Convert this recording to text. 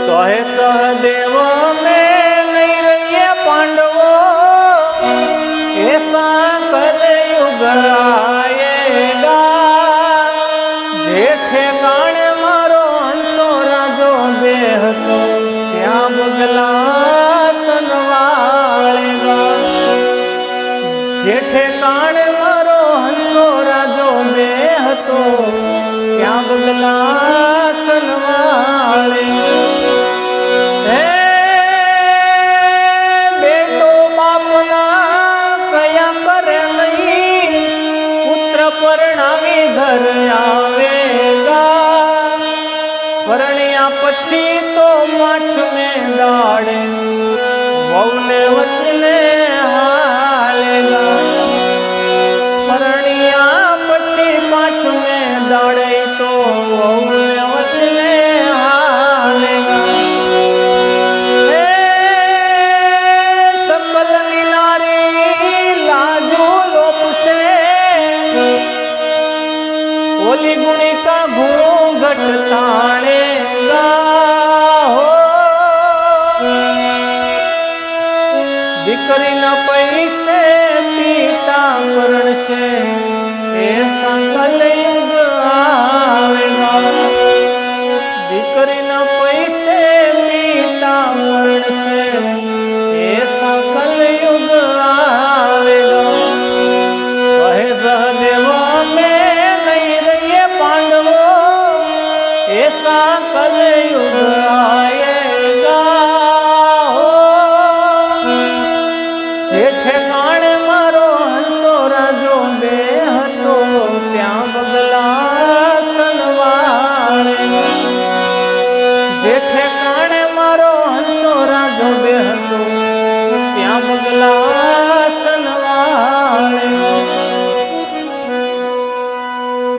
कहे सहदेव में नहीं रहिए पांडवो, ऐसा कलयुग आएगा। जेठे काणे मारो हंसो राजो बेहतो, त्या बगला सनवाळेगा। जेठे काणे मारो हंसो राजो बेहतो, त्या बगला सनवाळेगा। बेटो बापना कया करे नहीं, पुत्र परणावी घर आवेगा। परण्या पछी तो माछ में दाड़े, वहुने वचने हालेगा। परण्या पछी माछ में दाड़े तो वहुने वचने हालेगा। सकलनी नारी लाजू लोपसे, ओली गुणी का घूंघट ताणेगा। दीकरी न पैसे पीता करण से, ऐसा कलयुग आवेगा। दीकरी न पैसे पीता करण से, ऐसा कलयुग आवेगा। कहे सहदेव में नहीं रहिए पांडवो, ऐसा कलयुग आए।